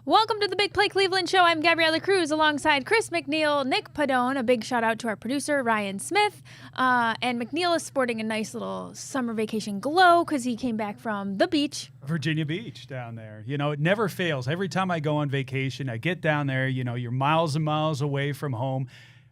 Welcome to the Big Play Cleveland Show. I'm Gabriella Cruz alongside Chris McNeil, Nick Padone. A big shout out to our producer, Ryan Smith. And McNeil is sporting a nice little summer vacation glow because he came back from the beach. Virginia Beach down there. You know, it never fails. Every time I go on vacation, I get down there, you know, you're miles and miles away from home.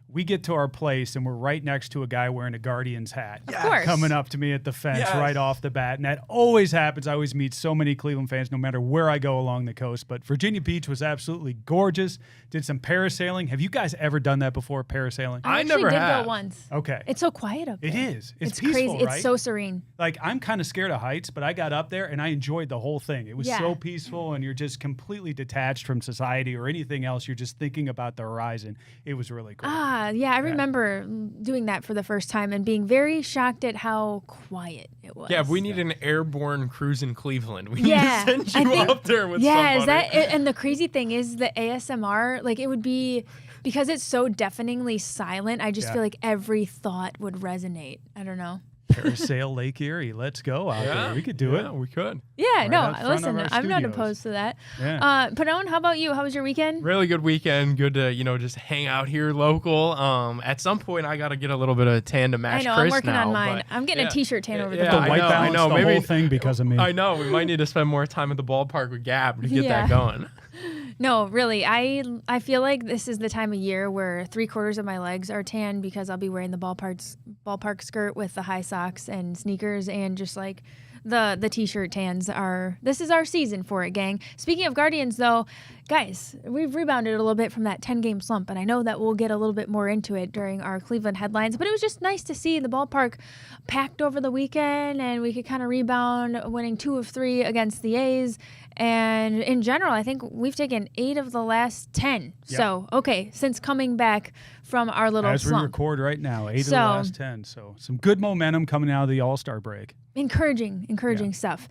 We get to our place, and we're right next to a guy wearing a Guardians hat. Of course. Coming up to me at the fence right off the bat. And that always happens. I always meet so many Cleveland fans no matter where I go along the coast. But Virginia Beach was absolutely gorgeous. Did some parasailing. Have you guys ever done that before, parasailing? I never did have. go once. Okay. It's so quiet up there. It is. It's crazy. peaceful, right? It's so serene. Like, I'm kind of scared of heights, but I got up there, and I enjoyed the whole thing. It was Yeah. so peaceful, and you're just completely detached from society or anything else. You're just thinking about the horizon. It was really cool. Yeah, I remember doing that for the first time and being very shocked at how quiet it was. Yeah, we need an airborne cruise in Cleveland. We need Yeah, to send you up there with yeah, somebody. is that it? And the crazy thing is the ASMR, like it would be, because it's so deafeningly silent, I just feel like every thought would resonate. I don't know. Parasail Lake Erie. Let's go out there. We could do it. We could. Yeah, Right no, out front of listen, our I'm not studios. opposed to that. Yeah. Padone, how about you? How was your weekend? Really good weekend. Good to, just hang out here local. At some point, I got to get a little bit of tan to match I know, Chris I'm working now, on mine. but I'm getting a t-shirt tan over the yeah, The top. white I balance know. the Maybe whole thing because of me. I know. We might need to spend more time at the ballpark with Gab to get Yeah. that going. No, really, I feel like this is the time of year where 3/4 of my legs are tan because I'll be wearing the ballpark skirt with the high socks and sneakers, and just like the t-shirt tans are. This is our season for it, gang. Speaking of Guardians, though, guys, we've rebounded a little bit from that 10-game slump, and I know that we'll get a little bit more into it during our Cleveland headlines. But it was just nice to see the ballpark packed over the weekend, and we could kind of rebound, winning 2 of 3 against the A's. And in general, I think we've taken 8 of the last 10. Yep. So, okay, since coming back from our little As we slump. record right now, 8 of the So- last 10. So some good momentum coming out of the All-Star break. Encouraging stuff.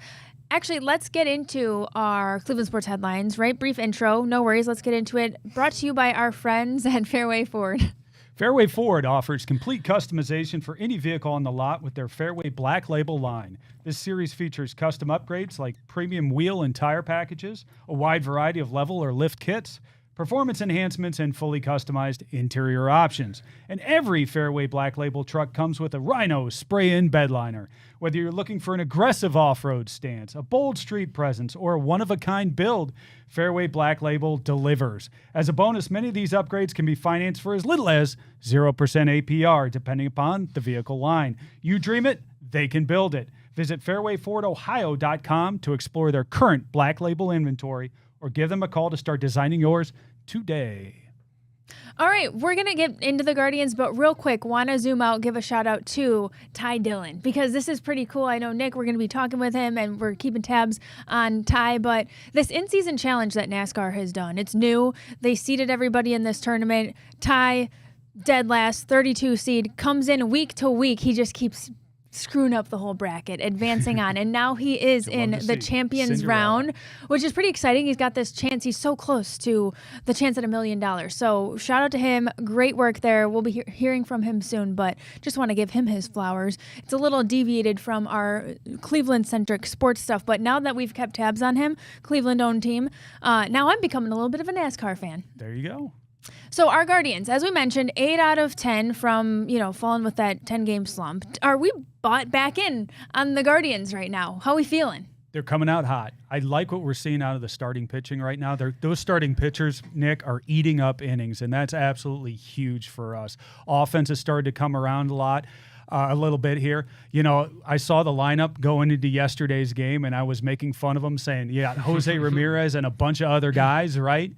Actually, let's get into our Cleveland sports headlines, right? Brief intro. No worries. Let's get into it. Brought to you by our friends at Fairway Ford. Fairway Ford offers complete customization for any vehicle on the lot with their Fairway Black Label line. This series features custom upgrades like premium wheel and tire packages, a wide variety of level or lift kits, performance enhancements, and fully customized interior options. And every Fairway Black Label truck comes with a Rhino spray-in bed liner. Whether you're looking for an aggressive off-road stance, a bold street presence, or a one-of-a-kind build, Fairway Black Label delivers. As a bonus, many of these upgrades can be financed for as little as 0% APR, depending upon the vehicle line. You dream it, they can build it. Visit fairwayfordohio.com to explore their current Black Label inventory, or give them a call to start designing yours today. All right, we're going to get into the Guardians, but real quick, want to zoom out, give a shout out to Ty Dillon, because this is pretty cool. I know, Nick, we're going to be talking with him, and we're keeping tabs on Ty, but this in-season challenge that NASCAR has done, it's new. They seeded everybody in this tournament. Ty, dead last, 32 seed, comes in week to week. He just keeps screwing up the whole bracket, advancing on, and now he is in the champions round, which is pretty exciting. He's got this chance. He's so close to the chance at $1 million. So shout out to him. Great work there. We'll be hearing from him soon, but just want to give him his flowers. It's a little deviated from our Cleveland-centric sports stuff, but now that we've kept tabs on him, Cleveland-owned team, now I'm becoming a little bit of a NASCAR fan. There you go. So our Guardians, as we mentioned, 8 out of 10 from, falling with that 10-game slump. Are we bought back in on the Guardians right now? How are we feeling? They're coming out hot. I like what we're seeing out of the starting pitching right now. Those starting pitchers, Nick, are eating up innings, and that's absolutely huge for us. Offense has started to come around a little bit here. I saw the lineup going into yesterday's game, and I was making fun of them, saying, Jose Ramirez and a bunch of other guys, right?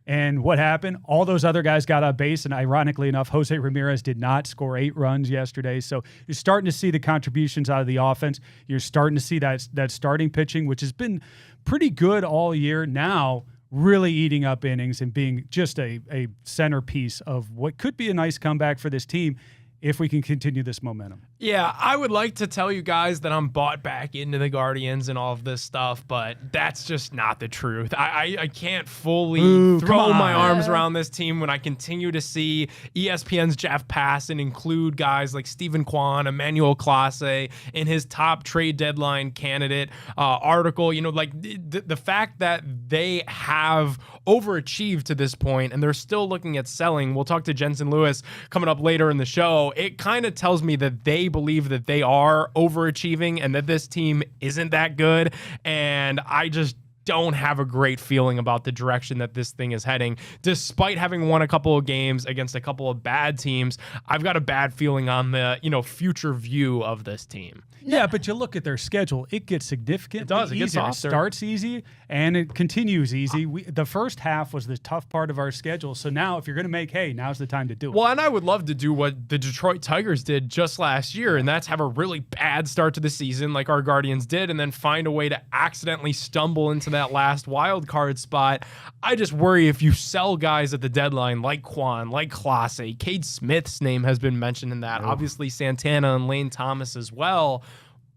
And what happened? All those other guys got on base, and ironically enough, Jose Ramirez did not score 8 runs yesterday. So you're starting to see the contributions out of the offense. You're starting to see that starting pitching, which has been pretty good all year, now really eating up innings and being just a centerpiece of what could be a nice comeback for this team if we can continue this momentum. Yeah, I would like to tell you guys that I'm bought back into the Guardians and all of this stuff, but that's just not the truth. I can't fully throw my arms around this team when I continue to see ESPN's Jeff Passan include guys like Stephen Kwan, Emmanuel Clase in his top trade deadline candidate article. The fact that they have overachieved to this point, and they're still looking at selling. We'll talk to Jensen Lewis coming up later in the show. It kind of tells me that they believe that they are overachieving and that this team isn't that good. And I just don't have a great feeling about the direction that this thing is heading. Despite having won a couple of games against a couple of bad teams, I've got a bad feeling on the, future view of this team. Yeah, but you look at their schedule, it gets significantly It does. It gets easier. It softer. starts easy and it continues easy. The first half was the tough part of our schedule. So now if you're going to make hay, now's the time to do it. Well, and I would love to do what the Detroit Tigers did just last year, and that's have a really bad start to the season like our Guardians did, and then find a way to accidentally stumble into that last wild card spot. I just worry if you sell guys at the deadline like Quan, like Clase. Cade Smith's name has been mentioned in that. Obviously Santana and Lane Thomas as well.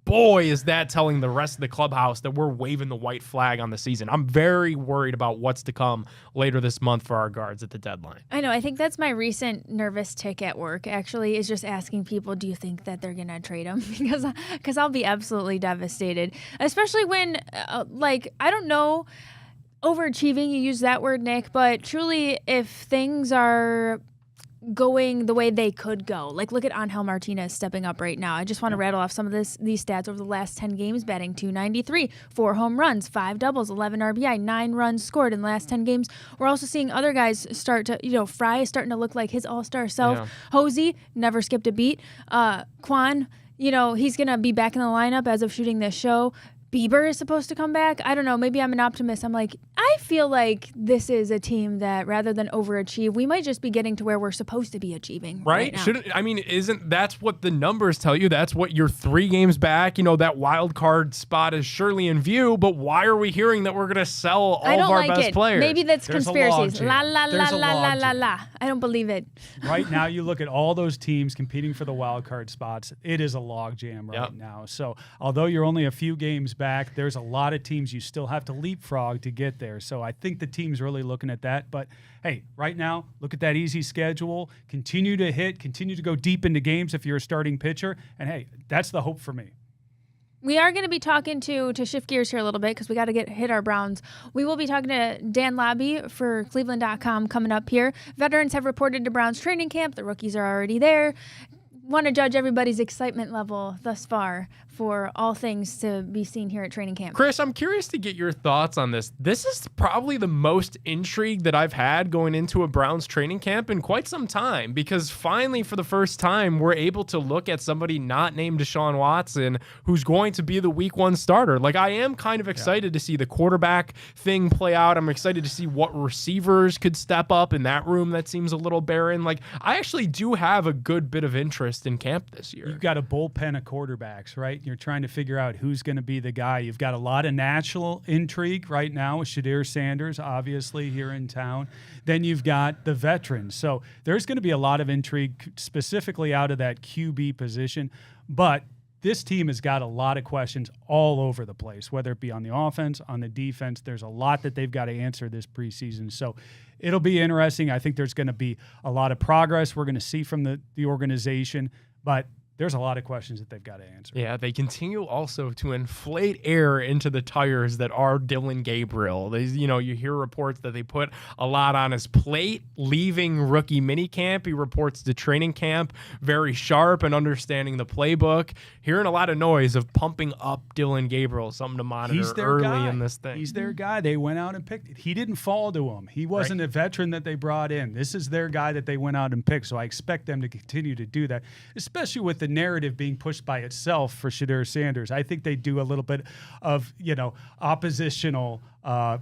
Boy, is that telling the rest of the clubhouse that we're waving the white flag on the season. I'm very worried about what's to come later this month for our guards at the deadline. I know. I think that's my recent nervous tick at work, actually, is just asking people, do you think that they're going to trade him? Because I'll be absolutely devastated, especially when, I don't know, overachieving, you use that word, Nick, but truly if things are going the way they could go. Like, look at Angel Martinez stepping up right now. I just want to rattle off some of these stats over the last 10 games, batting .293, 4 home runs, 5 doubles, 11 RBI, 9 runs scored in the last 10 games. We're also seeing other guys start to, Fry is starting to look like his all-star self. Yeah. Hosey never skipped a beat. Quan, he's going to be back in the lineup as of shooting this show. Bieber is supposed to come back. I don't know. Maybe I'm an optimist. I'm like, I feel like this is a team that rather than overachieve, we might just be getting to where we're supposed to be achieving. Right now. Isn't that's what the numbers tell you? That's what you're 3 games back. That wild card spot is surely in view, but why are we hearing that we're going to sell all of our best players? Maybe that's There's conspiracies. a La, logjam. la, la, There's a la, la, la, logjam. la. I don't believe it. Right now, you look at all those teams competing for the wild card spots. It is a logjam right now. So although you're only a few games back, there's a lot of teams you still have to leapfrog to get there. So I think the team's really looking at that. But hey, right now, look at that easy schedule. Continue to hit. Continue to go deep into games if you're a starting pitcher. And hey, that's the hope for me. We are going to be talking to shift gears here a little bit because we got to hit our Browns. We will be talking to Dan Labbe for Cleveland.com coming up here. Veterans have reported to Browns training camp. The rookies are already there. Want to judge everybody's excitement level thus far for all things to be seen here at training camp. Chris, I'm curious to get your thoughts on this. This is probably the most intrigue that I've had going into a Browns training camp in quite some time, because finally, for the first time, we're able to look at somebody not named Deshaun Watson who's going to be the week 1 starter. Like, I am kind of excited to see the quarterback thing play out. I'm excited to see what receivers could step up in that room that seems a little barren. Like, I actually do have a good bit of interest in camp this year. You've got a bullpen of quarterbacks, right? You're trying to figure out who's going to be the guy. You've got a lot of national intrigue right now with Shadir Sanders, obviously, here in town. Then you've got the veterans. So there's going to be a lot of intrigue specifically out of that QB position. But this team has got a lot of questions all over the place, whether it be on the offense, on the defense. There's a lot that they've got to answer this preseason. So it'll be interesting. I think there's going to be a lot of progress we're going to see from the organization, but there's a lot of questions that they've got to answer. Yeah, they continue also to inflate air into the tires that are Dillon Gabriel. You hear reports that they put a lot on his plate leaving rookie minicamp. He reports to training camp very sharp and understanding the playbook. Hearing a lot of noise of pumping up Dillon Gabriel, something to monitor early in this thing. He's their guy. They went out and picked it. He didn't fall to him. He wasn't a veteran that they brought in. This is their guy that they went out and picked. So I expect them to continue to do that, especially with the narrative being pushed by itself for Shadir Sanders. I think they do a little bit of, oppositional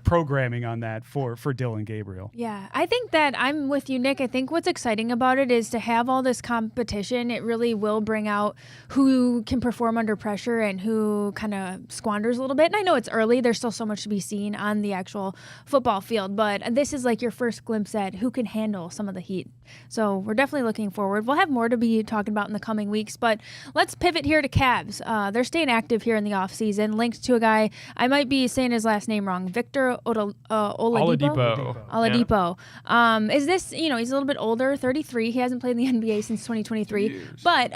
programming on that for Dillon Gabriel. Yeah, I think that I'm with you, Nick. I think what's exciting about it is to have all this competition. It really will bring out who can perform under pressure and who kind of squanders a little bit. And I know it's early. There's still so much to be seen on the actual football field, but this is like your first glimpse at who can handle some of the heat. So we're definitely looking forward. We'll have more to be talking about in the coming weeks, but let's pivot here to Cavs. They're staying active here in the offseason. Linked to a guy, I might be saying his last name wrong, Victor Oladipo. Oladipo. Is this, he's a little bit older, 33. He hasn't played in the NBA since 2023. But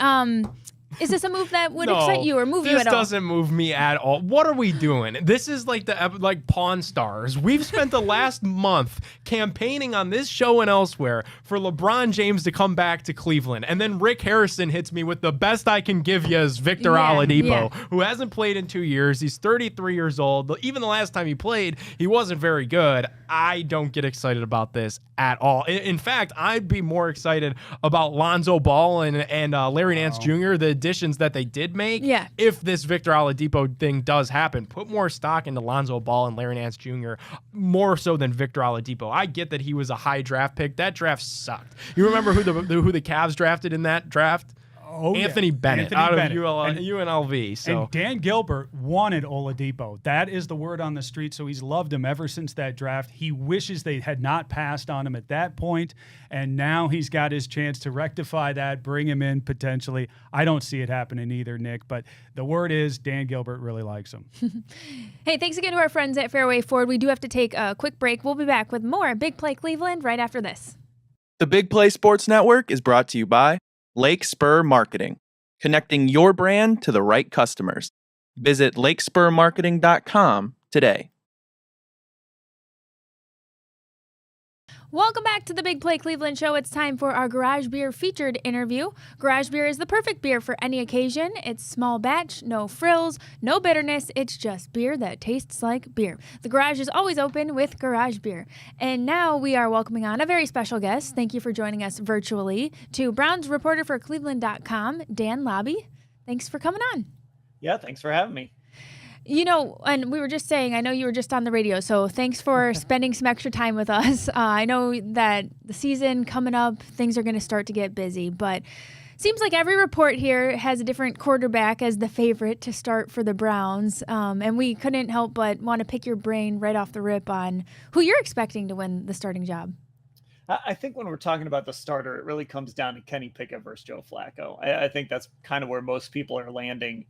Is this a move that would excite you or move you at all? This doesn't move me at all. What are we doing? This is like Pawn Stars. We've spent the last month campaigning on this show and elsewhere for LeBron James to come back to Cleveland. And then Rick Harrison hits me with the best I can give you is Victor Oladipo, who hasn't played in 2 years. He's 33 years old. Even the last time he played, he wasn't very good. I don't get excited about this at all. In fact, I'd be more excited about Lonzo Ball and Larry Nance Jr., the additions that they did make. Yeah. If this Victor Oladipo thing does happen, put more stock into Lonzo Ball and Larry Nance Jr., more so than Victor Oladipo. I get that he was a high draft pick. That draft sucked. You remember who the Cavs drafted in that draft? Anthony Bennett out of UNLV. So. And Dan Gilbert wanted Oladipo. That is the word on the street. So he's loved him ever since that draft. He wishes they had not passed on him at that point, and now he's got his chance to rectify that, bring him in potentially. I don't see it happening either, Nick, but the word is Dan Gilbert really likes him. Hey, thanks again to our friends at Fairway Ford. We do have to take a quick break. We'll be back with more Big Play Cleveland right after this. The Big Play Sports Network is brought to you by Lake Spur Marketing, connecting your brand to the right customers. Visit lakespurmarketing.com today. Welcome back to the Big Play Cleveland Show. It's time for our Garage Beer featured interview. Garage Beer is the perfect beer for any occasion. It's small batch, no frills, no bitterness. It's just beer that tastes like beer. The garage is always open with Garage Beer. And now we are welcoming on a very special guest. Thank you for joining us virtually to Browns reporter for Cleveland.com, Dan Labbe. Thanks for coming on. Yeah, thanks for having me. You know, and we were just saying, I know you were just on the radio, so thanks for spending some extra time with us. I know that the season coming up, things are going to start to get busy, but seems like every report here has a different quarterback as the favorite to start for the Browns, and we couldn't help but want to pick your brain right off the rip on who you're expecting to win the starting job. I think when we're talking about the starter, it really comes down to Kenny Pickett versus Joe Flacco. I think that's kind of where most people are landing.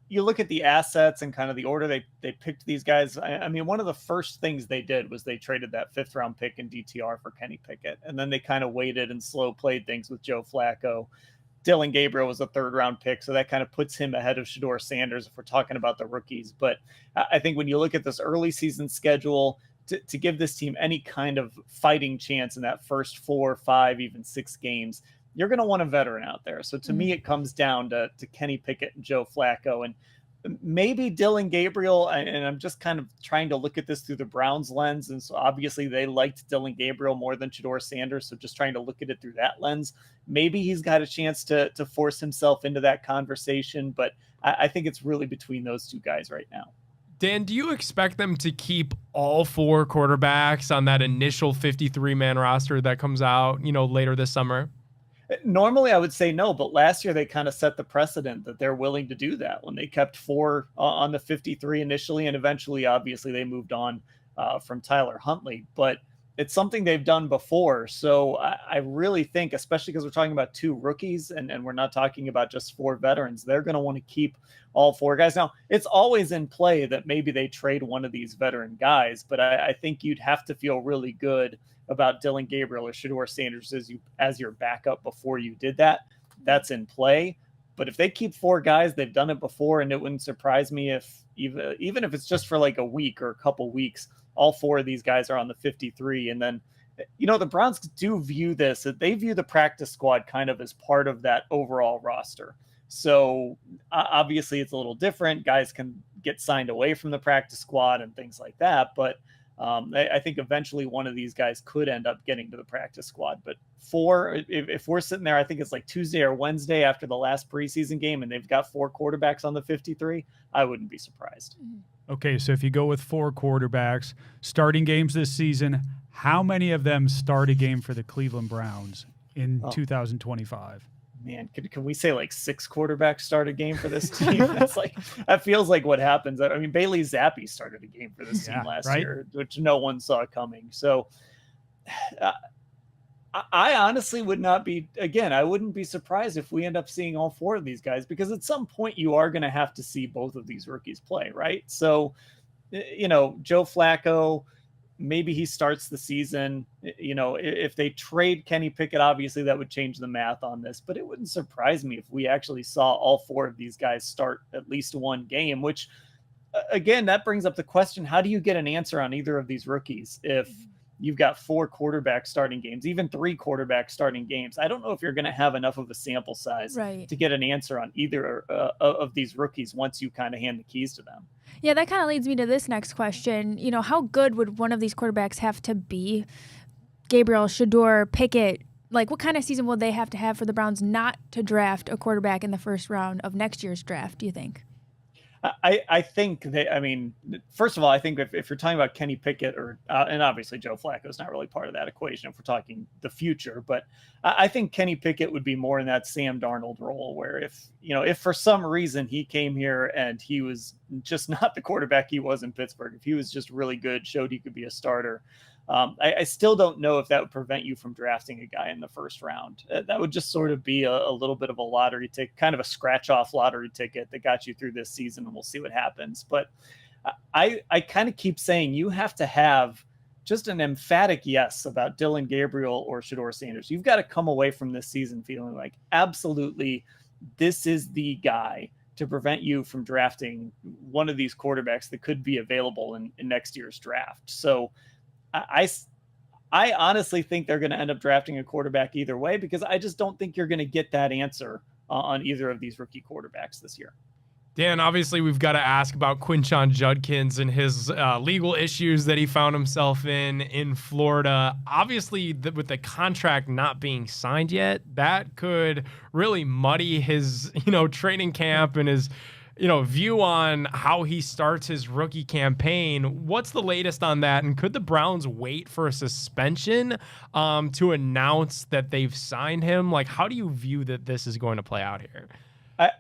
You look at the assets and kind of the order they picked these guys. I mean, one of the first things they did was they traded that 5th round pick in DTR for Kenny Pickett. And then they kind of waited and slow played things with Joe Flacco. Dylan Gabriel was a 3rd round pick. So that kind of puts him ahead of Shedeur Sanders if we're talking about the rookies. But I think when you look at this early season schedule, to give this team any kind of fighting chance in that first 4, 5, even 6 games, you're going to want a veteran out there. So to me, it comes down to Kenny Pickett and Joe Flacco, and maybe Dylan Gabriel. And I'm just kind of trying to look at this through the Browns lens. And so obviously they liked Dylan Gabriel more than Shedeur Sanders. So just trying to look at it through that lens, maybe he's got a chance to force himself into that conversation. But I think it's really between those two guys right now. Dan, do you expect them to keep all 4 quarterbacks on that initial 53-man roster that comes out, later this summer? Normally I would say no, but last year they kind of set the precedent that they're willing to do that when they kept 4 on the 53 initially, and eventually obviously they moved on from Tyler Huntley, but it's something they've done before. So I really think, especially because we're talking about 2 rookies and we're not talking about just 4 veterans, they're going to want to keep all 4 guys. Now, it's always in play that maybe they trade one of these veteran guys, but I think you'd have to feel really good about Dylan Gabriel or Shedeur Sanders as your backup before you did that. That's in play. But if they keep 4 guys, they've done it before, and it wouldn't surprise me if even if it's just for like a week or a couple weeks, all 4 of these guys are on the 53. And then, the Browns do view this, they view the practice squad kind of as part of that overall roster. So obviously it's a little different. Guys can get signed away from the practice squad and things like that. But I think eventually one of these guys could end up getting to the practice squad. But 4, if we're sitting there, I think it's like Tuesday or Wednesday after the last preseason game, and they've got 4 quarterbacks on the 53, I wouldn't be surprised. Okay, so if you go with 4 quarterbacks, starting games this season, how many of them start a game for the Cleveland Browns in 2025? Man, can we say like 6 quarterbacks start a game for this team? That feels like what happens. I mean, Bailey Zappi started a game for this team last year, which no one saw coming. So I honestly would not be, again, I wouldn't be surprised if we end up seeing all 4 of these guys, because at some point you are going to have to see both of these rookies play, right? So, Joe Flacco, maybe he starts the season. If they trade Kenny Pickett, obviously that would change the math on this, but it wouldn't surprise me if we actually saw all 4 of these guys start at least one game, which again, that brings up the question, how do you get an answer on either of these rookies if you've got 4 quarterbacks starting games, even 3 quarterbacks starting games? I don't know if you're going to have enough of a sample size to get an answer on either of these rookies once you kind of hand the keys to them. Yeah, that kind of leads me to this next question. How good would one of these quarterbacks have to be? Gabriel, Shedeur, Pickett, like what kind of season will they have to have for the Browns not to draft a quarterback in the first round of next year's draft, do you think? I think first of all, I think if you're talking about Kenny Pickett and obviously Joe Flacco is not really part of that equation if we're talking the future, but I think Kenny Pickett would be more in that Sam Darnold role where if for some reason he came here and he was just not the quarterback he was in Pittsburgh, if he was just really good, showed he could be a starter, I still don't know if that would prevent you from drafting a guy in the first round. That would just sort of be a little bit of a lottery ticket, kind of a scratch-off lottery ticket that got you through this season, and we'll see what happens. But I kind of keep saying you have to have just an emphatic yes about Dillon Gabriel or Shedeur Sanders. You've got to come away from this season feeling like absolutely this is the guy to prevent you from drafting one of these quarterbacks that could be available in next year's draft. So I honestly think they're going to end up drafting a quarterback either way, because I just don't think you're going to get that answer on either of these rookie quarterbacks this year. Dan, obviously we've got to ask about Quinshon Judkins and his legal issues that he found himself in Florida. Obviously, with the contract not being signed yet, that could really muddy his, training camp and his, view on how he starts his rookie campaign. What's the latest on that? And could the Browns wait for a suspension to announce that they've signed him? Like, how do you view that this is going to play out here?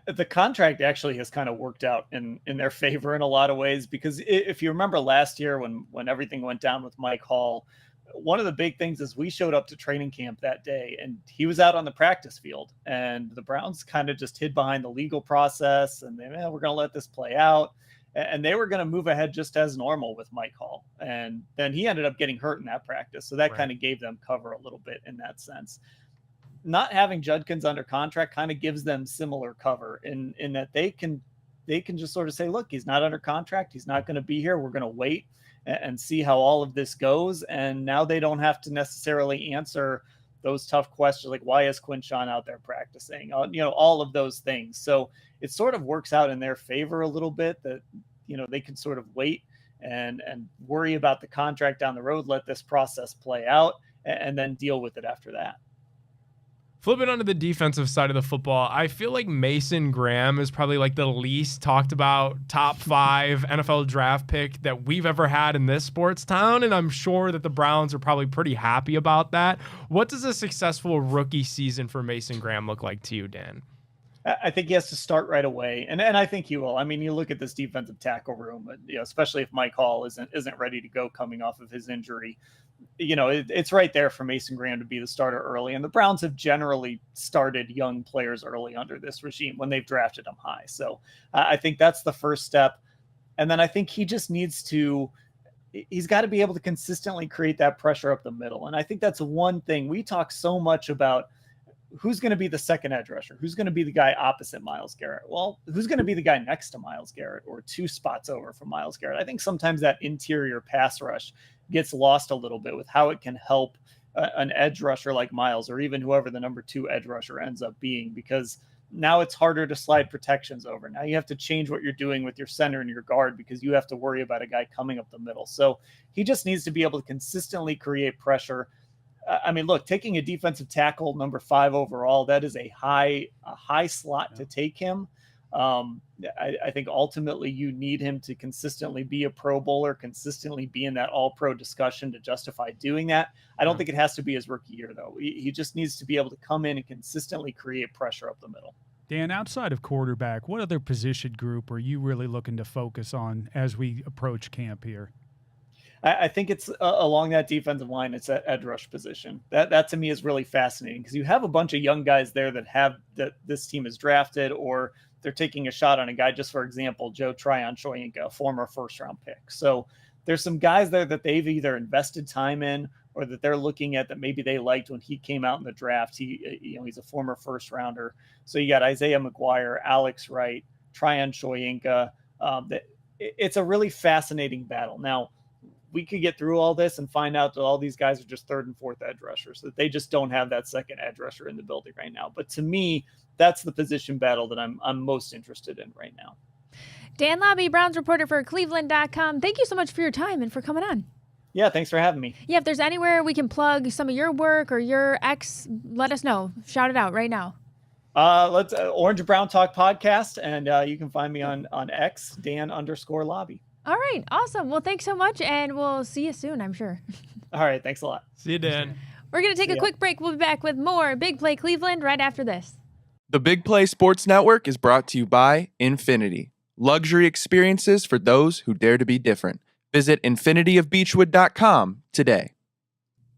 The contract actually has kind of worked out in their favor in a lot of ways, because if you remember last year when everything went down with Mike Hall, one of the big things is we showed up to training camp that day and he was out on the practice field, and the Browns kind of just hid behind the legal process and we're going to let this play out. And they were going to move ahead just as normal with Mike Hall. And then he ended up getting hurt in that practice. So that kind of gave them cover a little bit in that sense. Not having Judkins under contract kind of gives them similar cover in that they can just sort of say, look, he's not under contract. He's not going to be here. We're going to wait and see how all of this goes. And now they don't have to necessarily answer those tough questions like, why is Quinshon out there practicing? All of those things. So it sort of works out in their favor a little bit that, they can sort of wait and worry about the contract down the road, let this process play out, and then deal with it after that. Flipping onto the defensive side of the football, I feel like Mason Graham is probably like the least talked about top 5 NFL draft pick that we've ever had in this sports town, and I'm sure that the Browns are probably pretty happy about that. What does a successful rookie season for Mason Graham look like to you, Dan? I think he has to start right away, and I think he will. I mean, you look at this defensive tackle room, especially if Mike Hall isn't ready to go coming off of his injury. It's right there for Mason Graham to be the starter early. And the Browns have generally started young players early under this regime when they've drafted them high. So I think that's the first step. And then I think he just he's got to be able to consistently create that pressure up the middle. And I think that's one thing we talk so much about. Who's going to be the second edge rusher? Who's going to be the guy opposite Myles Garrett? Well, who's going to be the guy next to Myles Garrett or 2 spots over from Myles Garrett? I think sometimes that interior pass rush gets lost a little bit with how it can help an edge rusher like Myles, or even whoever the number 2 edge rusher ends up being, because now it's harder to slide protections over. Now you have to change what you're doing with your center and your guard because you have to worry about a guy coming up the middle. So he just needs to be able to consistently create pressure. I mean, look, taking a defensive tackle number 5 overall, that is a high slot to take him. I think ultimately you need him to consistently be a Pro Bowler, consistently be in that All-Pro discussion to justify doing that. I don't think it has to be his rookie year, though. He just needs to be able to come in and consistently create pressure up the middle. Dan, outside of quarterback, what other position group are you really looking to focus on as we approach camp here? I think it's along that defensive line. It's that edge rush position. That to me is really fascinating because you have a bunch of young guys there that this team has drafted, or they're taking a shot on a guy. Just for example, Joe Tryon-Shoyinka, a former first-round pick. So there's some guys there that they've either invested time in or that they're looking at that maybe they liked when he came out in the draft. He's a former first rounder. So you got Isaiah McGuire, Alex Wright, Tryon Shoyinka. It's a really fascinating battle. Now, we could get through all this and find out that all these guys are just third and fourth edge rushers, that they just don't have that second edge rusher in the building right now. But to me, that's the position battle that I'm most interested in right now. Dan Labbe, Browns reporter for Cleveland.com. Thank you so much for your time and for coming on. Yeah, thanks for having me. Yeah, if there's anywhere we can plug some of your work or your ex, let us know. Shout it out right now. Let's Orange and Brown Talk podcast, and you can find me on X, Dan_Labbe. All right, awesome. Well, thanks so much, and we'll see you soon, I'm sure. All right, thanks a lot. See you, Dan. We're going to take a quick break. We'll be back with more Big Play Cleveland right after this. The Big Play Sports Network is brought to you by Infinity. Luxury experiences for those who dare to be different. Visit infinityofbeechwood.com today.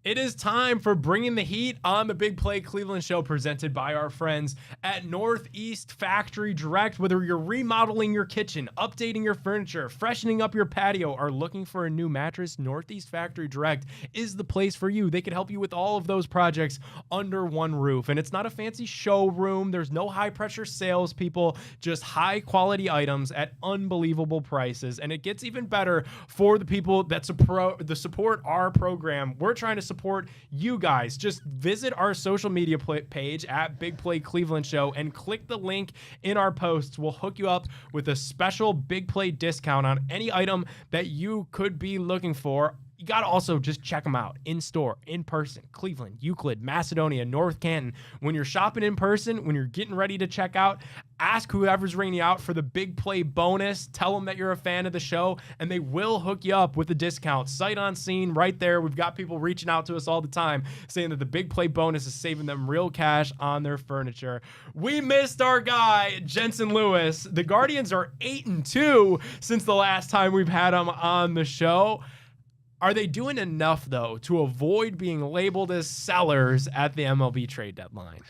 It is time for Bringing the Heat on the Big Play Cleveland Show, presented by our friends at Northeast Factory Direct. Whether you're remodeling your kitchen, updating your furniture, freshening up your patio, or looking for a new mattress, Northeast Factory Direct is the place for you. They can help you with all of those projects under one roof. And it's not a fancy showroom. There's no high-pressure salespeople, just high-quality items at unbelievable prices. And it gets even better for the people that support our program. We're trying to support you guys. Just visit our social media page at Big Play Cleveland Show and click the link in our posts. We'll hook you up with a special Big Play discount on any item that you could be looking for. You got to also just check them out in store, in person, Cleveland, Euclid, Macedonia, North Canton. When you're shopping in person, when you're getting ready to check out, ask whoever's ringing you out for the Big Play bonus. Tell them that you're a fan of the show, and they will hook you up with a discount. Sight unseen right there. We've got people reaching out to us all the time saying that the Big Play bonus is saving them real cash on their furniture. We missed our guy, Jensen Lewis. The Guardians are 8-2 since the last time we've had him on the show. Are they doing enough, though, to avoid being labeled as sellers at the MLB trade deadline?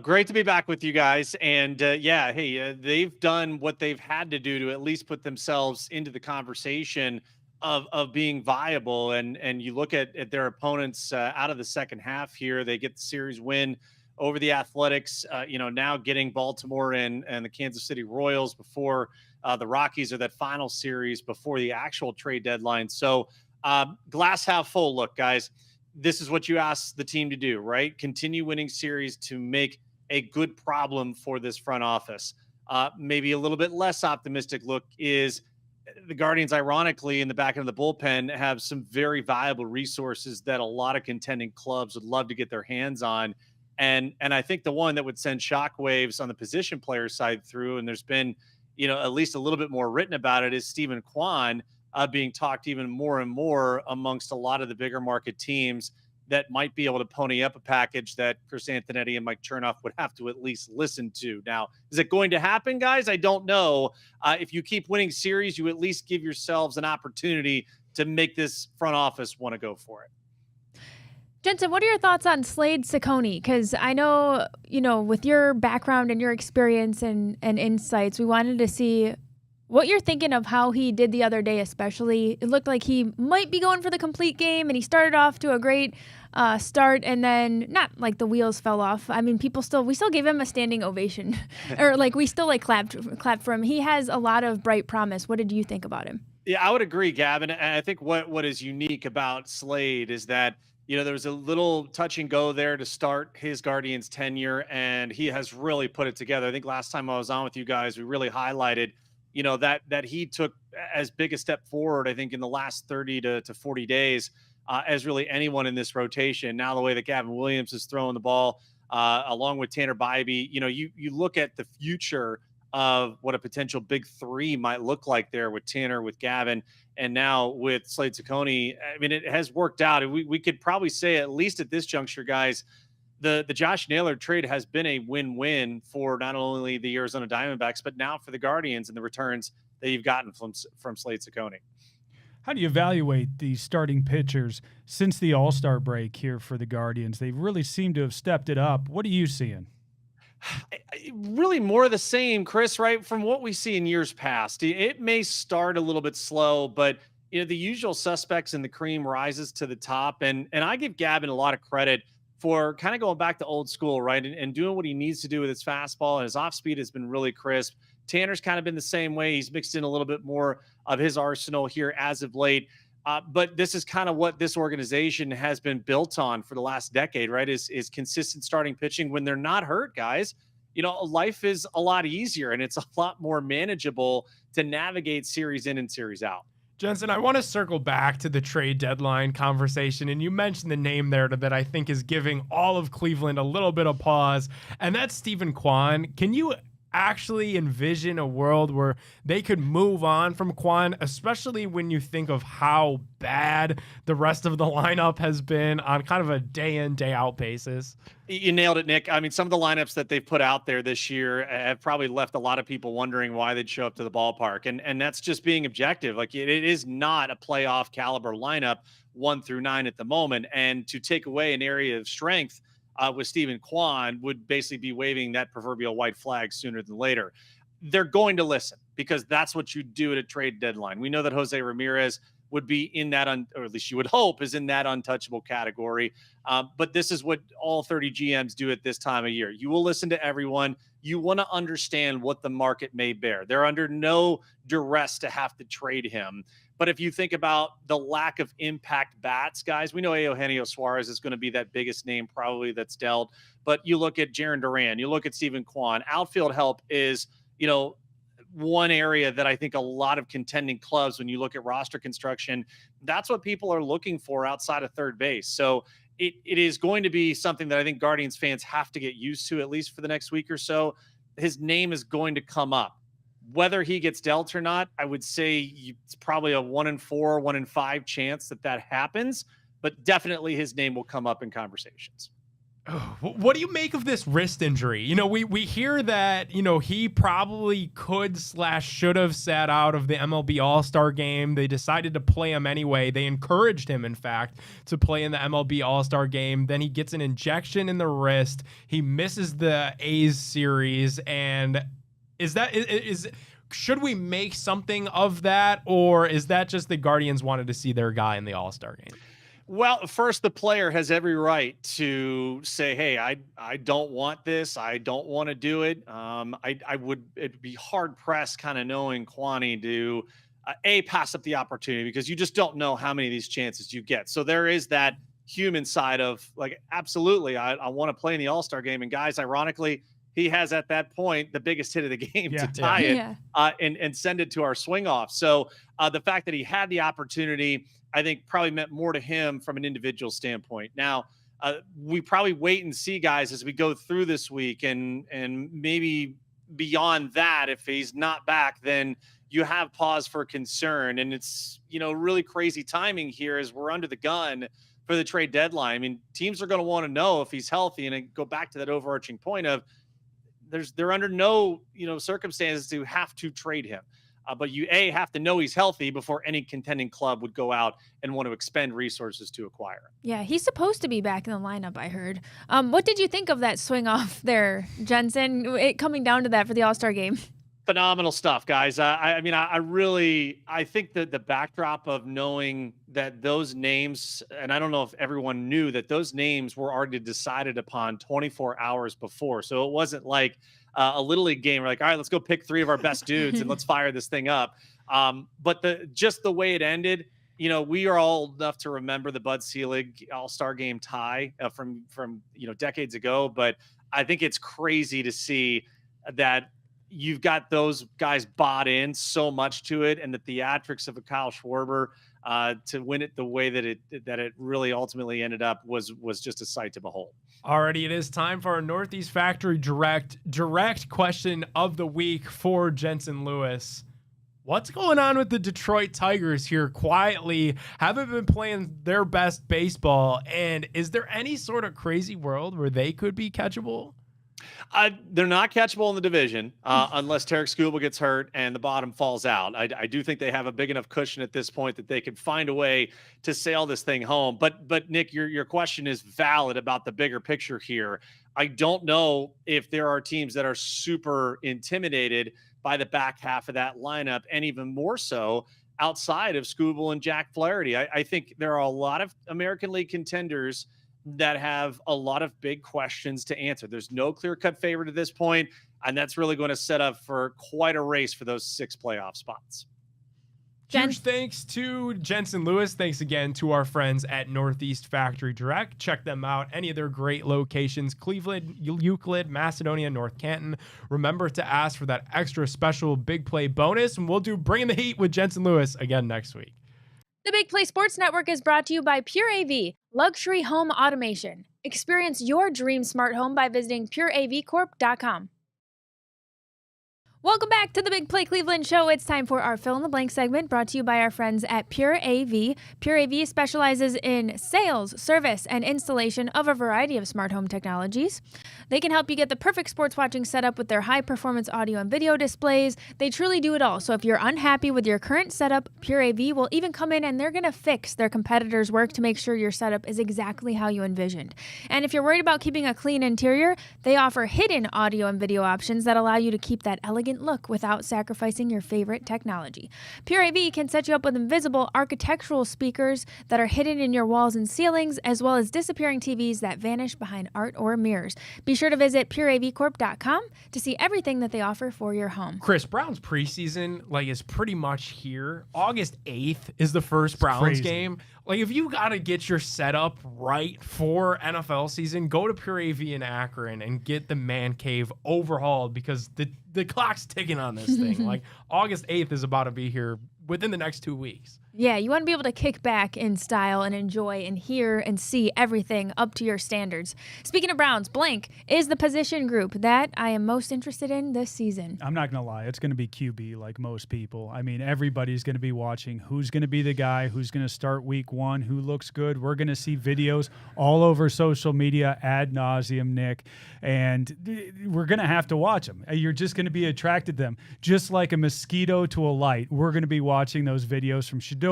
Great to be back with you guys. And they've done what they've had to do to at least put themselves into the conversation of being viable. And you look at their opponents out of the second half here, they get the series win over the Athletics, now getting Baltimore and the Kansas City Royals before the Rockies, or that final series before the actual trade deadline. So, glass half full. Look, guys, this is what you asked the team to do, right? Continue winning series to make a good problem for this front office. Maybe a little bit less optimistic look is the Guardians, ironically, in the back end of the bullpen, have some very valuable resources that a lot of contending clubs would love to get their hands on. And I think the one that would send shockwaves on the position player side through, and there's been, at least a little bit more written about it, is Stephen Kwan, being talked even more and more amongst a lot of the bigger market teams that might be able to pony up a package that Chris Antonetti and Mike Chernoff would have to at least listen to. Now, is it going to happen, guys? I don't know. If you keep winning series, you at least give yourselves an opportunity to make this front office want to go for it. Jensen, what are your thoughts on Slade Ciccone? Because I know, with your background and your experience and insights, we wanted to see what you're thinking of how he did the other day, especially. It looked like he might be going for the complete game, and he started off to a great start, and then not like the wheels fell off. I mean, we still gave him a standing ovation, or we still clapped for him. He has a lot of bright promise. What did you think about him? Yeah, I would agree, Gavin. And I think what is unique about Slade is that, there was a little touch and go there to start his Guardians tenure, and he has really put it together. I think last time I was on with you guys, we really highlighted that he took as big a step forward, I think, in the last 30 to 40 days as really anyone in this rotation. Now, the way that Gavin Williams is throwing the ball, along with Tanner Bybee, you look at the future of what a potential big three might look like there with Tanner, with Gavin, and now with Slade Ciccone. I mean, it has worked out. We could probably say, at least at this juncture, guys, the Josh Naylor trade has been a win-win for not only the Arizona Diamondbacks, but now for the Guardians and the returns that you've gotten from Slade Ciccone. How do you evaluate these starting pitchers since the All-Star break here for the Guardians? They really seem to have stepped it up. What are you seeing? Really more of the same, Chris, right? From what we see in years past, it may start a little bit slow, but the usual suspects in the cream rises to the top. And I give Gavin a lot of credit for kind of going back to old school, right? And doing what he needs to do with his fastball. And his off speed has been really crisp. Tanner's kind of been the same way. He's mixed in a little bit more of his arsenal here as of late. But this is kind of what this organization has been built on for the last decade, right? Is consistent starting pitching when they're not hurt, guys. Life is a lot easier and it's a lot more manageable to navigate series in and series out. Jensen, I want to circle back to the trade deadline conversation, and you mentioned the name there that I think is giving all of Cleveland a little bit of pause, and that's Stephen Kwan. Can you actually envision a world where they could move on from Kwan, especially when you think of how bad the rest of the lineup has been on kind of a day in, day out basis? You nailed it, Nick. I mean, some of the lineups that they've put out there this year have probably left a lot of people wondering why they'd show up to the ballpark. And that's just being objective. Like, it is not a playoff caliber lineup 1 through 9 at the moment. And to take away an area of strength with Stephen Kwan would basically be waving that proverbial white flag sooner than later. They're going to listen because that's what you do at a trade deadline. We know that Jose Ramirez would be in that, or at least you would hope, is in that untouchable category. But this is what all 30 GMs do at this time of year. You will listen to everyone. You want to understand what the market may bear. They're under no duress to have to trade him. But if you think about the lack of impact bats, guys, we know Eugenio Suarez is going to be that biggest name probably that's dealt. But you look at Jarren Duran, you look at Stephen Kwan. Outfield help is, one area that I think a lot of contending clubs, when you look at roster construction, that's what people are looking for outside of third base. So it is going to be something that I think Guardians fans have to get used to, at least for the next week or so. His name is going to come up. Whether he gets dealt or not, I would say it's probably a 1 in 4, 1 in 5 chance that happens, but definitely his name will come up in conversations. What do you make of this wrist injury? We hear that, he probably could / should have sat out of the MLB All-Star game. They decided to play him anyway. They encouraged him, in fact, to play in the MLB All-Star game. Then he gets an injection in the wrist. He misses the A's series. And should we make something of that? Or is that just the Guardians wanted to see their guy in the All-Star game? Well, first, the player has every right to say, hey, I don't want this. I don't want to do it. It'd be hard pressed kind of knowing Kwani to pass up the opportunity because you just don't know how many of these chances you get. So there is that human side of like, absolutely, I want to play in the All-Star game. And guys, ironically, he has at that point the biggest hit of the game to tie it and send it to our swing off. So the fact that he had the opportunity, I think probably meant more to him from an individual standpoint. Now, we probably wait and see, guys, as we go through this week and maybe beyond that, if he's not back, then you have pause for concern. And it's, really crazy timing here as we're under the gun for the trade deadline. I mean, teams are going to want to know if he's healthy, and I go back to that overarching point of they're under no, circumstances to have to trade him. But you have to know he's healthy before any contending club would go out and want to expend resources to acquire him. Yeah, he's supposed to be back in the lineup, I heard. What did you think of that swing off there, Jensen, coming down to that for the All-Star game? Phenomenal stuff, guys. I think that the backdrop of knowing that those names, and I don't know if everyone knew that those names were already decided upon 24 hours before. So it wasn't like a Little League game. We're like, all right, let's go pick 3 of our best dudes and let's fire this thing up. But the way it ended, we are all old enough to remember the Bud Selig All-Star game tie from decades ago. But I think it's crazy to see that you've got those guys bought in so much to it, and the theatrics of a Kyle Schwarber to win it the way that it really ultimately ended up was just a sight to behold. Alrighty, it is time for our Northeast Factory direct question of the week for Jensen Lewis. What's going on with the Detroit Tigers here quietly? Haven't been playing their best baseball, and is there any sort of crazy world where they could be catchable? They're not catchable in the division unless Tarek Skubal gets hurt and the bottom falls out. I do think they have a big enough cushion at this point that they could find a way to sail this thing home. But Nick, your question is valid about the bigger picture here. I don't know if there are teams that are super intimidated by the back half of that lineup, and even more so outside of Scooble and Jack Flaherty. I think there are a lot of American League contenders that have a lot of big questions to answer. There's no clear-cut favorite at this point, and that's really going to set up for quite a race for those 6 playoff spots. Huge thanks to Jensen Lewis. Thanks again to our friends at Northeast Factory Direct. Check them out. Any of their great locations, Cleveland, Euclid, Macedonia, North Canton. Remember to ask for that extra special Big Play bonus, and we'll do Bringing the Heat with Jensen Lewis again next week. The Big Play Sports Network is brought to you by Pure AV, luxury home automation. Experience your dream smart home by visiting pureavcorp.com. Welcome back to the Big Play Cleveland Show. It's time for our Fill in the Blank segment brought to you by our friends at Pure AV. Pure AV specializes in sales, service, and installation of a variety of smart home technologies. They can help you get the perfect sports watching setup with their high-performance audio and video displays. They truly do it all. So if you're unhappy with your current setup, Pure AV will even come in and they're going to fix their competitors' work to make sure your setup is exactly how you envisioned. And if you're worried about keeping a clean interior, they offer hidden audio and video options that allow you to keep that elegant look without sacrificing your favorite technology. Pure AV can set you up with invisible architectural speakers that are hidden in your walls and ceilings, as well as disappearing TVs that vanish behind art or mirrors. Be sure to visit pureavcorp.com to see everything that they offer for your home. Chris, Browns preseason is pretty much here. August 8th is the first Browns crazy. game. If you got to get your setup right for NFL season, go to Pure AV in Akron and get the man cave overhauled, because the clock's ticking on this thing. August 8th is about to be here within the next 2 weeks. Yeah, you want to be able to kick back in style and enjoy and hear and see everything up to your standards. Speaking of Browns, blank is the position group that I am most interested in this season. I'm not going to lie. It's going to be QB like most people. I mean, everybody's going to be watching who's going to be the guy who's going to start week 1, who looks good. We're going to see videos all over social media ad nauseum, Nick, and we're going to have to watch them. You're just going to be attracted to them. Just like a mosquito to a light, we're going to be watching those videos from Shador,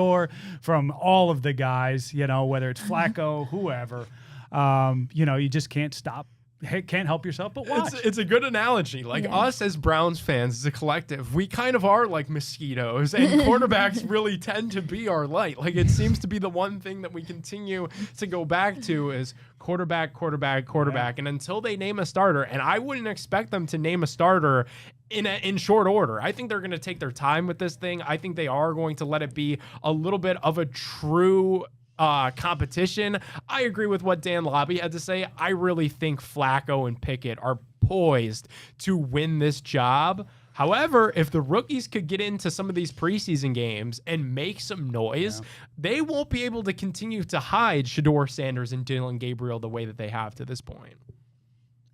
from all of the guys, whether it's Flacco, whoever. You just can't stop. Can't help yourself but watch. It's a good analogy. Us as Browns fans, as a collective, we kind of are like mosquitoes, and quarterbacks really tend to be our light. It seems to be the one thing that we continue to go back to is quarterback. Yeah. And until they name a starter, and I wouldn't expect them to name a starter in short order. I think they're going to take their time with this thing. I think they are going to let it be a little bit of a true competition. I agree with what Dan Lobby had to say. I really think Flacco and Pickett are poised to win this job. However, if the rookies could get into some of these preseason games and make some noise, they won't be able to continue to hide Shador Sanders and Dylan Gabriel the way that they have to this point.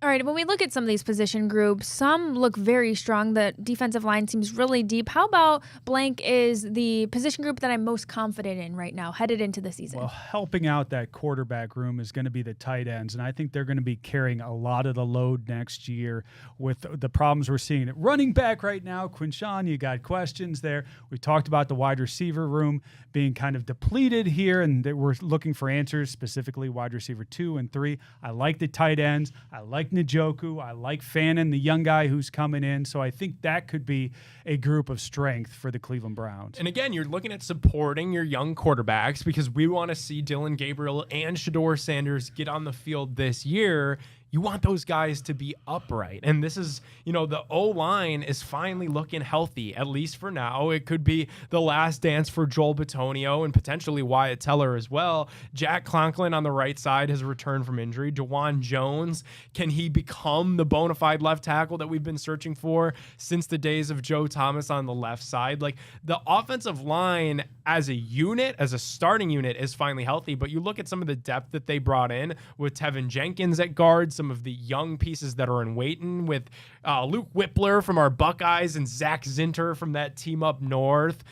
All right, when we look at some of these position groups, some look very strong. The defensive line seems really deep. How about blank is the position group that I'm most confident in right now, headed into the season? Well, helping out that quarterback room is going to be the tight ends, and I think they're going to be carrying a lot of the load next year with the problems we're seeing at running back right now. Quinshawn, you got questions there. We talked about the wide receiver room being kind of depleted here, and we're looking for answers, specifically wide receiver 2 and 3. I like the tight ends. I like Njoku. I like Fannin, the young guy who's coming in. So I think that could be a group of strength for the Cleveland Browns. And again, you're looking at supporting your young quarterbacks, because we want to see Dylan Gabriel and Shador Sanders get on the field this year. You want those guys to be upright. And this is, the O-line is finally looking healthy, at least for now. It could be the last dance for Joel Bitonio and potentially Wyatt Teller as well. Jack Conklin on the right side has returned from injury. DeJuan Jones, can he become the bona fide left tackle that we've been searching for since the days of Joe Thomas on the left side? The offensive line as a unit, as a starting unit, is finally healthy. But you look at some of the depth that they brought in with Tevin Jenkins at guard, some of the young pieces that are in waiting with Luke Whippler from our Buckeyes and Zach Zinter from that team up north.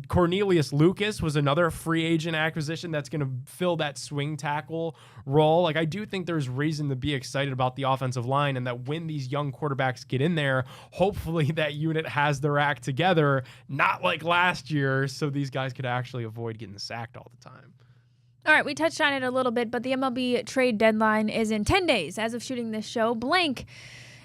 Cornelius Lucas was another free agent acquisition that's going to fill that swing tackle role. I do think there's reason to be excited about the offensive line, and that when these young quarterbacks get in there, hopefully that unit has their act together, not like last year, so these guys could actually avoid getting sacked all the time. All right, we touched on it a little bit, but the MLB trade deadline is in 10 days as of shooting this show. Blank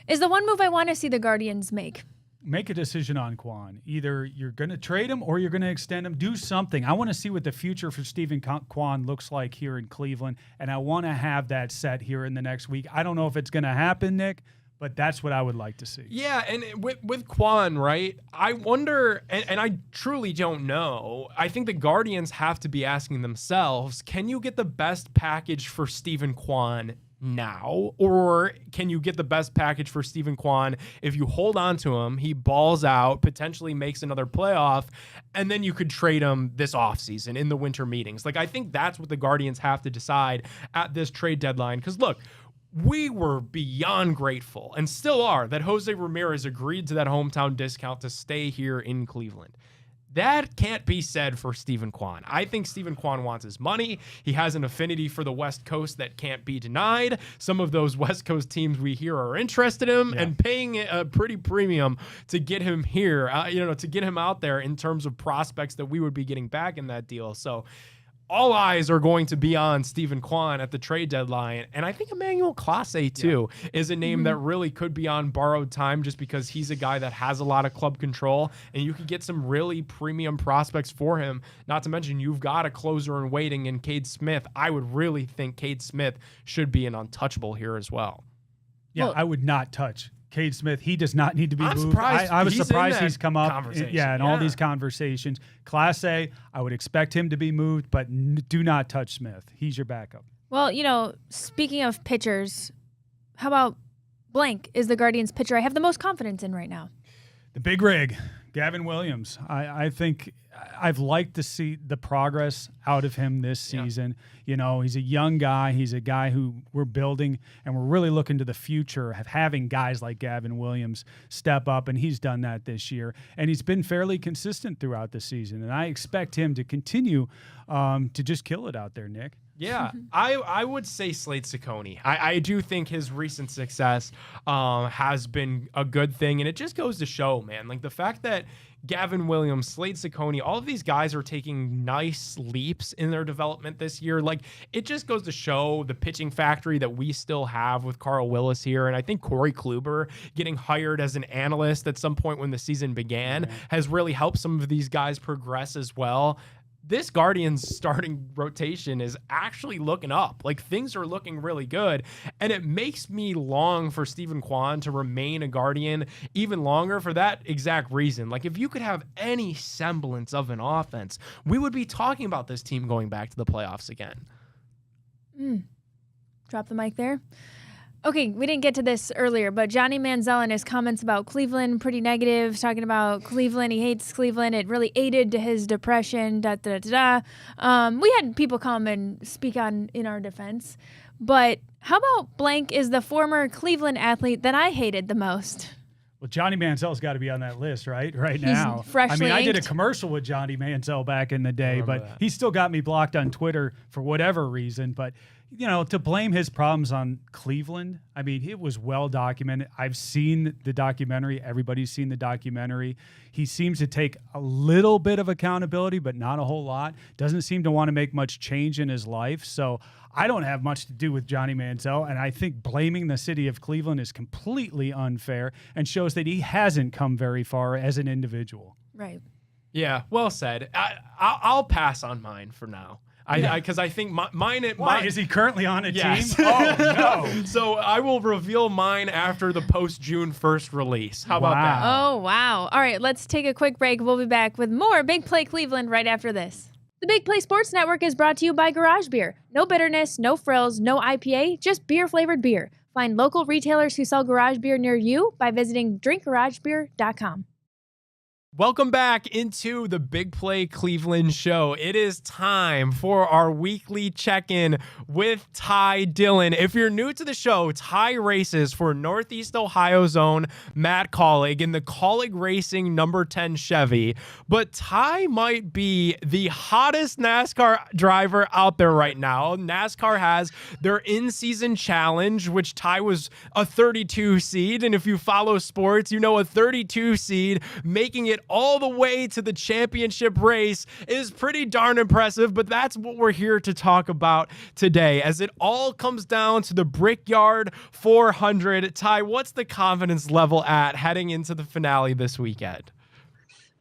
is the one move I want to see the Guardians make. make a decision on Kwan. Either you're going to trade him or you're going to extend him. Do something. I want to see what the future for Stephen Kwan looks like here in Cleveland, and I want to have that set here in the next week. I don't know if it's going to happen, Nick, but that's what I would like to see. Yeah, and with Kwan, right, I wonder, and I truly don't know, I think the Guardians have to be asking themselves, can you get the best package for Stephen Kwan now, or can you get the best package for Stephen Kwan if you hold on to him, he balls out, potentially makes another playoff, and then you could trade him this offseason in the winter meetings? Like, I think that's what the Guardians have to decide at this trade deadline, because look, we were beyond grateful and still are that Jose Ramirez agreed to that hometown discount to stay here in Cleveland. That can't be said for Stephen Kwan. I think Stephen Kwan wants his money. He has an affinity for the West Coast that can't be denied. Some of those West Coast teams we hear are interested in him and paying a pretty premium to get him here, to get him out there in terms of prospects that we would be getting back in that deal. So all eyes are going to be on Stephen Kwan at the trade deadline. And I think Emmanuel Clase, too, is a name that really could be on borrowed time just because he's a guy that has a lot of club control, and you could get some really premium prospects for him. Not to mention, you've got a closer in waiting in Cade Smith. I would really think Cade Smith should be an untouchable here as well. Yeah, I would not touch Cade Smith. He does not need to be moved. Surprised I was he's surprised in he's come up in all these conversations. Class A, I would expect him to be moved, but do not touch Smith. He's your backup. Well, speaking of pitchers, how about blank is the Guardians pitcher I have the most confidence in right now? The big rig, Gavin Williams. I think I've liked to see the progress out of him this season. He's a young guy. He's a guy who we're building, and we're really looking to the future of having guys like Gavin Williams step up, and he's done that this year. And he's been fairly consistent throughout the season, and I expect him to continue to just kill it out there, Nick. Yeah, I would say Slade Ciccone. I do think his recent success has been a good thing, and it just goes to show, man, like the fact that Gavin Williams, Slade Ciccone, all of these guys are taking nice leaps in their development this year. Like, it just goes to show the pitching factory that we still have with Carl Willis here. And I think Corey Kluber getting hired as an analyst at some point when the season began has really helped some of these guys progress as well. This Guardians starting rotation is actually looking up. Like, things are looking really good. And it makes me long for Stephen Kwan to remain a Guardian even longer for that exact reason. Like, if you could have any semblance of an offense, we would be talking about this team going back to the playoffs again. Drop the mic there. Okay, we didn't get to this earlier, but Johnny Manziel and his comments about Cleveland, pretty negative, talking about Cleveland. He hates Cleveland. It really aided to his depression, We had people come and speak in our defense. But how about blank is the former Cleveland athlete that I hated the most? Well, Johnny Manziel's got to be on that list, right? Right now. Freshly I did a inked. commercial with Johnny Manziel back in the day, but he still got me blocked on Twitter for whatever reason. But, to blame his problems on Cleveland, it was well documented. I've seen the documentary. Everybody's seen the documentary. He seems to take a little bit of accountability, but not a whole lot. Doesn't seem to want to make much change in his life. So I don't have much to do with Johnny Manziel, and I think blaming the city of Cleveland is completely unfair and shows that he hasn't come very far as an individual. Right. Yeah, well said. I'll pass on mine for now. Because I think mine. Why? Is he currently on a team? Oh, no. So I will reveal mine after the post-June 1st release. How about that? Oh, wow. All right, let's take a quick break. We'll be back with more Big Play Cleveland right after this. The Big Play Sports Network is brought to you by Garage Beer. No bitterness, no frills, no IPA, just beer-flavored beer. Find local retailers who sell garage beer near you by visiting drinkgaragebeer.com. Welcome back into the Big Play Cleveland Show. It is time for our weekly check-in with Ty Dillon. If you're new to the show, Ty races for Northeast Ohio's own Matt Collig in the Collig Racing number 10 Chevy. But Ty might be the hottest NASCAR driver out there right now. NASCAR has their in-season challenge, which Ty was a 32 seed. And if you follow sports, a 32 seed making it it all the way to the championship race is pretty darn impressive, but that's what we're here to talk about today, as it all comes down to the Brickyard 400. Ty, what's the confidence level at heading into the finale this weekend?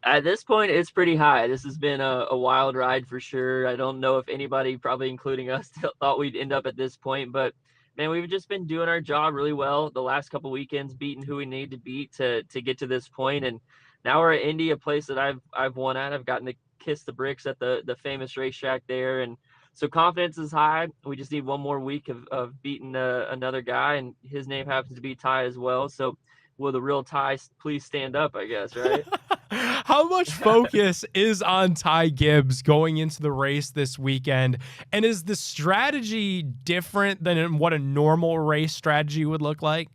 At this point, it's pretty high. This has been a wild ride for sure. I don't know if anybody, probably including us, thought we'd end up at this point, but man, we've just been doing our job really well the last couple weekends, beating who we need to beat to get to this point. And now we're at Indy, a place that I've won at. I've gotten to kiss the bricks at the famous racetrack there, and so confidence is high. We just need one more week of beating another guy, and his name happens to be Ty as well. So will the real Ty please stand up, I guess, right? How much focus is on Ty Gibbs going into the race this weekend? And is the strategy different than what a normal race strategy would look like?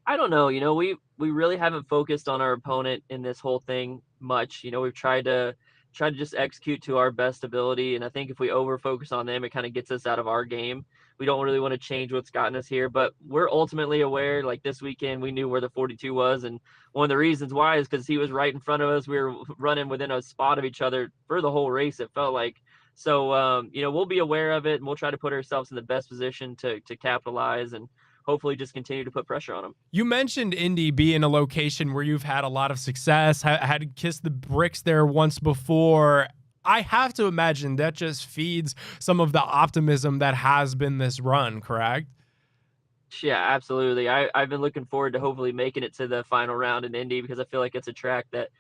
I don't know. We really haven't focused on our opponent in this whole thing much. We've tried to just execute to our best ability. And I think if we over focus on them, it kind of gets us out of our game. We don't really want to change what's gotten us here, but we're ultimately aware, like this weekend, we knew where the 42 was. And one of the reasons why is because he was right in front of us. We were running within a spot of each other for the whole race, it felt like. So, we'll be aware of it, and we'll try to put ourselves in the best position to capitalize and hopefully just continue to put pressure on them. You mentioned Indy being a location where you've had a lot of success, had kissed the bricks there once before. I have to imagine that just feeds some of the optimism that has been this run, correct? Yeah, absolutely. I've been looking forward to hopefully making it to the final round in Indy, because I feel like it's a track that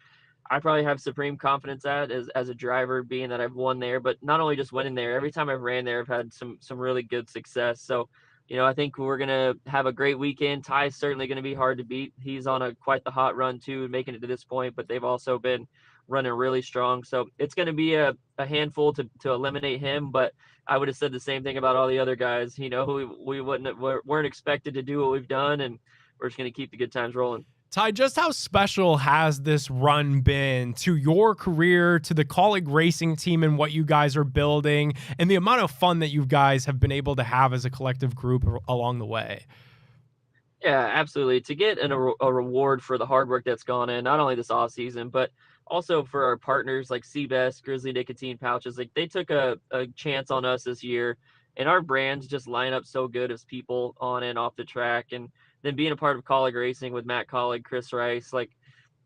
I probably have supreme confidence at as a driver, being that I've won there, but not only just winning there. Every time I've ran there, I've had some really good success. So, I think we're going to have a great weekend. Ty's certainly going to be hard to beat. He's on quite the hot run too, making it to this point, but they've also been running really strong. So it's going to be a handful to eliminate him, but I would have said the same thing about all the other guys. We weren't expected to do what we've done, and we're just going to keep the good times rolling. Ty, just how special has this run been to your career, to the Kaulig racing team and what you guys are building, and the amount of fun that you guys have been able to have as a collective group along the way? Yeah, absolutely. To get a reward for the hard work that's gone in, not only this off season, but also for our partners like Seabest, Grizzly Nicotine Pouches. Like, they took a chance on us this year, and our brands just line up so good as people on and off the track. And then being a part of Kaulig Racing with Matt Kaulig, Chris Rice, like,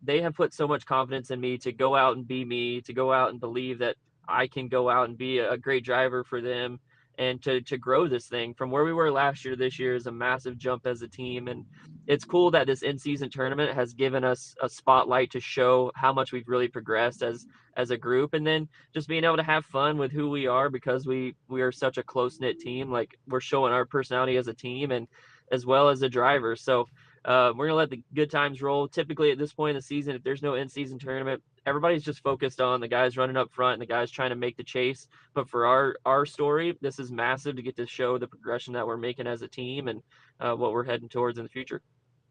they have put so much confidence in me to go out and be me, to go out and believe that I can go out and be a great driver for them, and to grow this thing from where we were last year to this year is a massive jump as a team. And it's cool that this in-season tournament has given us a spotlight to show how much we've really progressed as a group, and then just being able to have fun with who we are, because we are such a close-knit team. Like, we're showing our personality as a team and as well as a driver. So we're going to let the good times roll. Typically at this point in the season, if there's no in-season tournament, everybody's just focused on the guys running up front and the guys trying to make the chase. But for our story, this is massive to get to show the progression that we're making as a team and what we're heading towards in the future.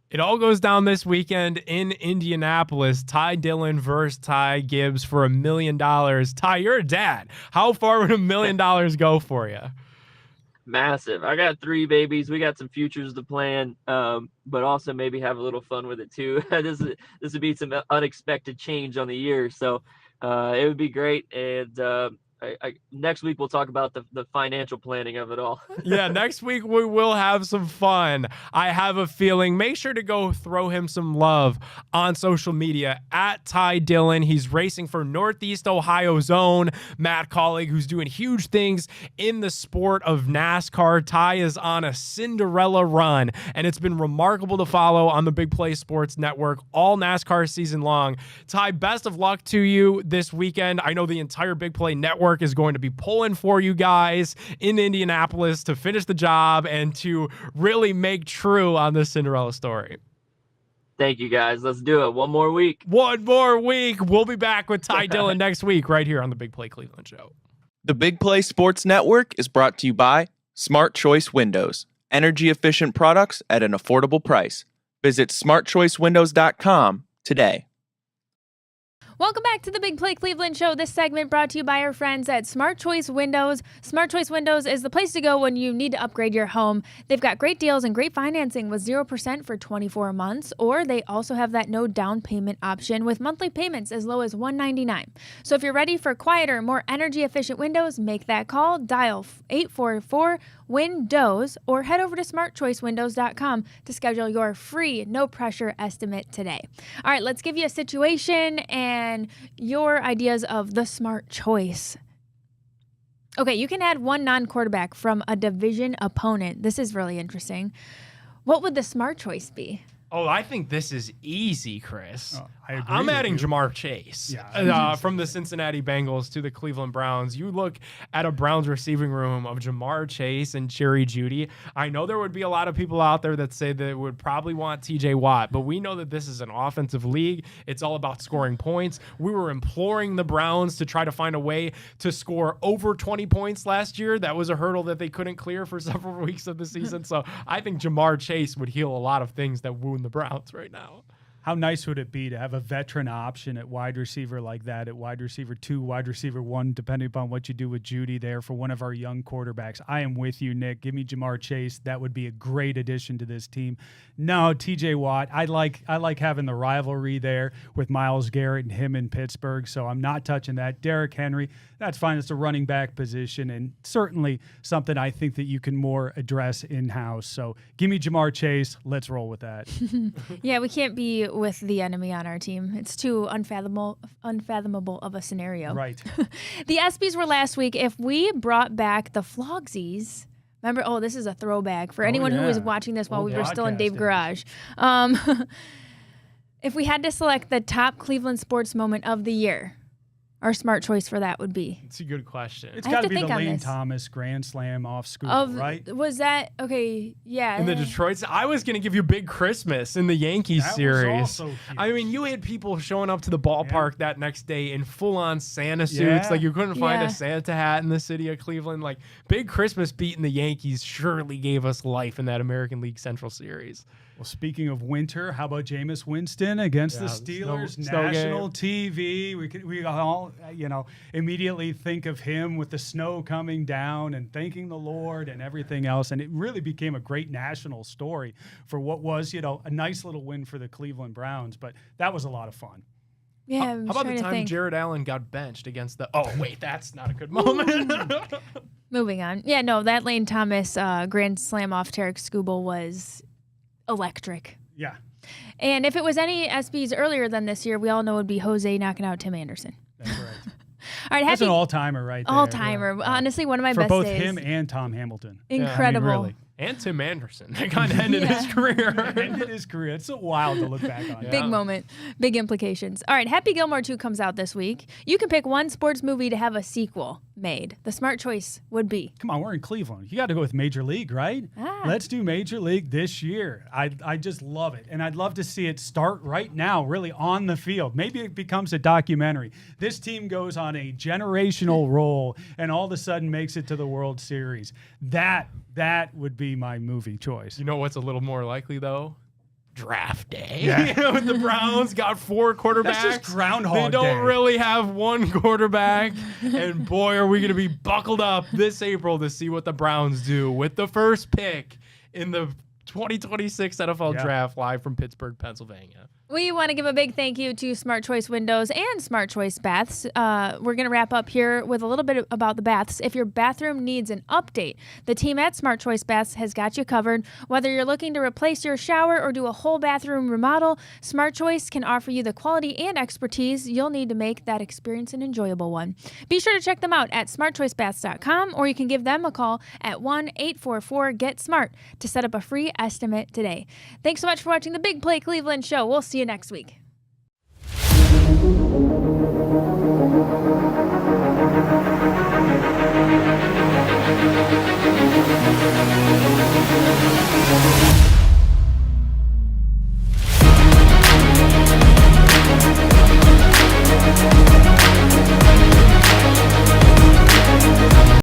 It all goes down this weekend in Indianapolis. Ty Dillon versus Ty Gibbs for $1 million. Ty, you're a dad. How far would $1 million go for you? Massive. I got 3 babies. We got some futures to plan, but also maybe have a little fun with it too. This would be some unexpected change on the year, so it would be great. And next week we'll talk about the financial planning of it all. Yeah, next week we will have some fun. I have a feeling. Make sure to go throw him some love on social media at Ty Dillon. He's racing for Northeast Ohio's own Matt Kaulig, who's doing huge things in the sport of NASCAR. Ty is on a Cinderella run, and it's been remarkable to follow on the Big Play Sports Network all NASCAR season long. Ty, best of luck to you this weekend. I know the entire Big Play Network is going to be pulling for you guys in Indianapolis to finish the job and to really make true on this Cinderella story. Thank you, guys. Let's do it. One more week. One more week. We'll be back with Ty Dillon next week right here on the Big Play Cleveland Show. The Big Play Sports Network is brought to you by Smart Choice Windows. Energy efficient products at an affordable price. Visit smartchoicewindows.com today. Welcome back to the Big Play Cleveland Show. This segment brought to you by our friends at Smart Choice Windows. Smart Choice Windows is the place to go when you need to upgrade your home. They've got great deals and great financing with 0% for 24 months, or they also have that no down payment option with monthly payments as low as $199. So if you're ready for quieter, more energy-efficient windows, make that call. Dial 844-WINDOWS or head over to smartchoicewindows.com to schedule your free, no-pressure estimate today. All right, let's give you a situation and your ideas of the smart choice. Okay, you can add one non-quarterback from a division opponent. This is really interesting. What would the smart choice be? Oh, I think this is easy, Chris. Oh, I agree I'm with adding you. Jamar Chase Yeah. from the Cincinnati Bengals to the Cleveland Browns. You look at a Browns receiving room of Jamar Chase and Jerry Jeudy. I know there would be a lot of people out there that say they would probably want TJ Watt, but we know that this is an offensive league. It's all about scoring points. We were imploring the Browns to try to find a way to score over 20 points last year. That was a hurdle that they couldn't clear for several weeks of the season. So I think Jamar Chase would heal a lot of things that wound the Browns right now. How nice would it be to have a veteran option at wide receiver like that, at wide receiver 2, wide receiver 1, depending upon what you do with Jeudy there for one of our young quarterbacks. I am with you, Nick. Give me Jamar Chase. That would be a great addition to this team. No, TJ Watt. I like having the rivalry there with Myles Garrett and him in Pittsburgh, so I'm not touching that. Derrick Henry, that's fine. It's a running back position, and certainly something I think that you can more address in-house. So give me Jamar Chase. Let's roll with that. Yeah, we can't be with the enemy on our team. It's too unfathomable of a scenario. Right. The ESPYs were last week. If we brought back the Flogsies, remember, this is a throwback for anyone who was yeah. watching this while Old we were still in podcast Dave days. Garage. If we had to select the top Cleveland sports moment of the year, our smart choice for that would be. It's a good question. It's I have got to to be think the on Lane this. Thomas Grand Slam off school, right? Was that okay? Yeah. In the Detroit, I was going to give you Big Christmas in the Yankees That was series. also huge. I mean, you had people showing up to the ballpark that next day in full-on Santa suits. Yeah. Like, you couldn't find Yeah. a Santa hat in the city of Cleveland. Like, Big Christmas beating the Yankees surely gave us life in that American League Central series. Well, speaking of winter, how about Jameis Winston against the Yeah, Steelers? snow National game. TV. We all, immediately think of him with the snow coming down and thanking the Lord and everything else. And it really became a great national story for what was, a nice little win for the Cleveland Browns. But that was a lot of fun. Yeah. How about the time Jared Allen got benched against the... Oh, wait, that's not a good moment. Moving on. Yeah, no, that Lane Thomas Grand Slam off Tarek Skubal was electric. Yeah, And if it was any SBs earlier than this year, we all know it would be Jose knocking out Tim Anderson. that's right. All right, That's happy an all-timer right there. all-timer. Yeah. Honestly, one of my For best both days. him and Tom Hamilton. Incredible. really. And Tim Anderson. That kind of ended his career. Ended his career. It's so wild to look back on. Yeah. Big moment, big implications. All right, Happy Gilmore 2 comes out this week. You can pick one sports movie to have a sequel made. The smart choice would be. Come on, we're in Cleveland. You got to go with Major League, right? Let's do Major League this year. I just love it. And I'd love to see it start right now, really on the field. Maybe it becomes a documentary. This team goes on a generational roll and all of a sudden makes it to the World Series. That would be my movie choice. You know what's a little more likely, though? Draft day. Yeah. The Browns got 4 quarterbacks. That's just Groundhog They don't Day. really have one quarterback. And boy, are we going to be buckled up this April to see what the Browns do with the first pick in the 2026 NFL Draft live from Pittsburgh, Pennsylvania. We want to give a big thank you to Smart Choice Windows and Smart Choice Baths. We're going to wrap up here with a little bit about the baths. If your bathroom needs an update, the team at Smart Choice Baths has got you covered. Whether you're looking to replace your shower or do a whole bathroom remodel, Smart Choice can offer you the quality and expertise you'll need to make that experience an enjoyable one. Be sure to check them out at smartchoicebaths.com, or you can give them a call at 1-844-GET-SMART to set up a free estimate today. Thanks so much for watching the Big Play Cleveland Show. We'll see you next week.